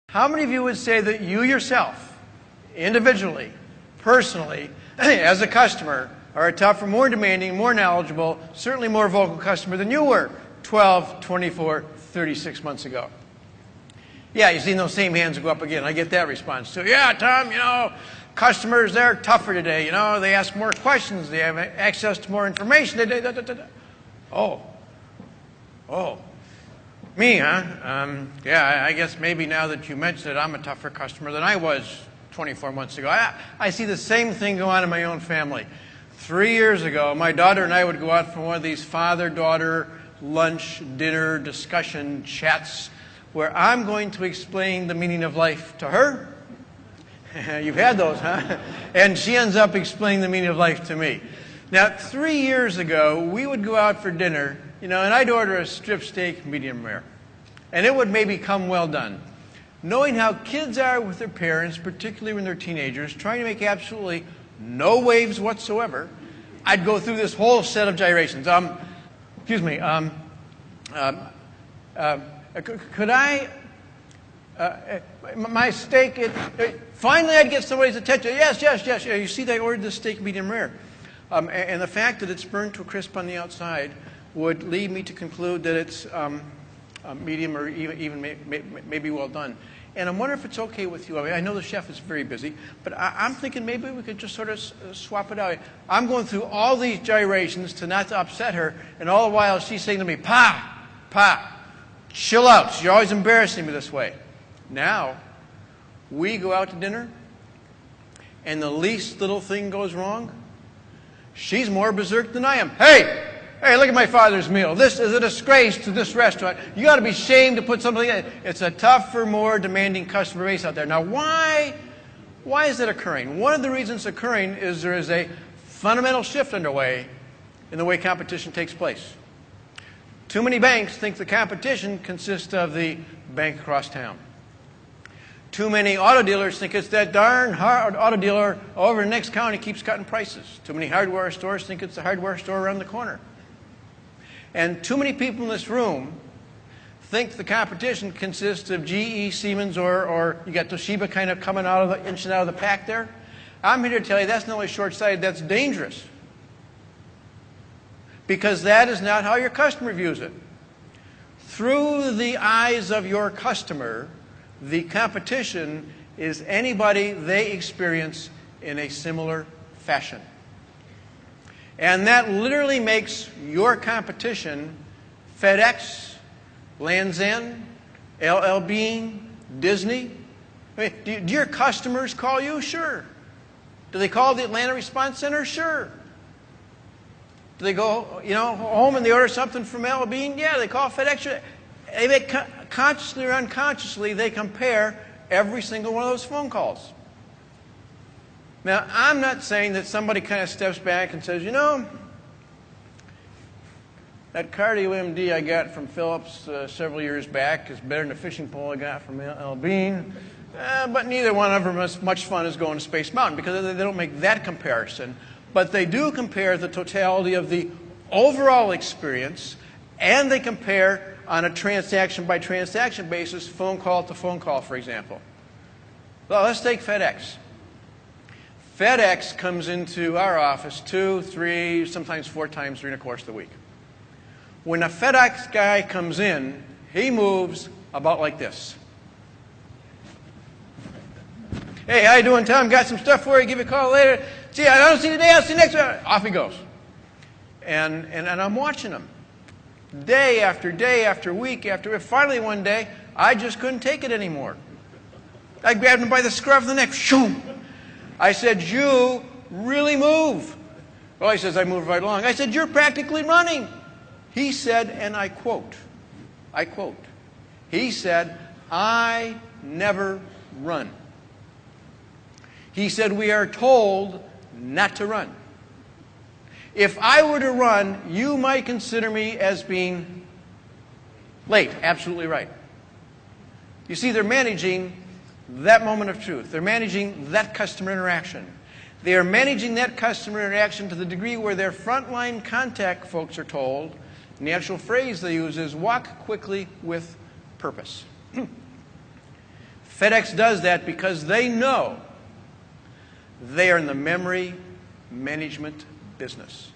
How many of you would say that you yourself, individually, personally, as a customer, are a tougher, more demanding, more knowledgeable, certainly more vocal customer than you were 12, 24, 36 months ago? Yeah, you've seen those same hands go up again. I get that response too. Yeah, Tom, customers, they're tougher today. They ask more questions. They have access to more information. Oh. Me, huh? Yeah, I guess maybe now that you mentioned it, I'm a tougher customer than I was 24 months ago. I see the same thing go on in my own family. 3 years ago, my daughter and I would go out for one of these father-daughter lunch, dinner, discussion chats where I'm going to explain the meaning of life to her. You've had those, huh? And she ends up explaining the meaning of life to me. Now, 3 years ago, we would go out for dinner, and I'd order a strip steak, medium rare. And it would maybe come well done. Knowing how kids are with their parents, particularly when they're teenagers, trying to make absolutely no waves whatsoever, I'd go through this whole set of gyrations. Could I, my steak, finally I'd get somebody's attention. Yes. You see, they ordered the steak medium rare. And the fact that it's burned to a crisp on the outside would lead me to conclude that it's medium or even maybe well done. And I'm wondering if it's okay with you. I know the chef is very busy, but I'm thinking maybe we could just sort of swap it out. I'm going through all these gyrations to not to upset her, and all the while she's saying to me, Pa, chill out. You're always embarrassing me this way. Now, we go out to dinner, and the least little thing goes wrong, she's more berserk than I am. Hey, look at my father's meal. This is a disgrace to this restaurant. You got to be ashamed to put something in. It's a tougher, more demanding customer base out there. Now, why is that occurring? One of the reasons it's occurring is there is a fundamental shift underway in the way competition takes place. Too many banks think the competition consists of the bank across town. Too many auto dealers think it's that darn auto dealer over in the next county keeps cutting prices. Too many hardware stores think it's the hardware store around the corner. And too many people in this room think the competition consists of GE, Siemens, or you got Toshiba kind of coming inching out of the pack there. I'm here to tell you that's not only short-sighted, that's dangerous. Because that is not how your customer views it. Through the eyes of your customer, the competition is anybody they experience in a similar fashion. And that literally makes your competition FedEx, Land's End, LL Bean, Disney. Do your customers call you? Sure. Do they call the Atlanta Response Center? Sure. Do they go, home and they order something from LL Bean? Yeah, they call FedEx. Consciously or unconsciously, they compare every single one of those phone calls. Now, I'm not saying that somebody kind of steps back and says, that cardio MD I got from Phillips several years back is better than the fishing pole I got from LL Bean. But neither one of them is much fun as going to Space Mountain because they don't make that comparison. But they do compare the totality of the overall experience, and they compare on a transaction-by-transaction basis, phone call to phone call, for example. Well, let's take FedEx. FedEx comes into our office 2, 3, sometimes 4 times during the course of the week. When a FedEx guy comes in, he moves about like this. Hey, how you doing, Tom? Got some stuff for you. Give you a call later. See, I don't see you today. I'll see you next week. Off he goes. And I'm watching him. Day after day after week after week. Finally one day, I just couldn't take it anymore. I grabbed him by the scruff of the neck. Shoo! I said, you really move. Well, he says, I move right along. I said, you're practically running. He said, and I quote, he said, I never run. He said, we are told not to run. If I were to run, you might consider me as being late. Absolutely right. You see, they're managing that moment of truth. They're managing that customer interaction. They are managing that customer interaction to the degree where their frontline contact folks are told, the natural phrase they use is walk quickly with purpose. FedEx does that because they know they are in the memory management business.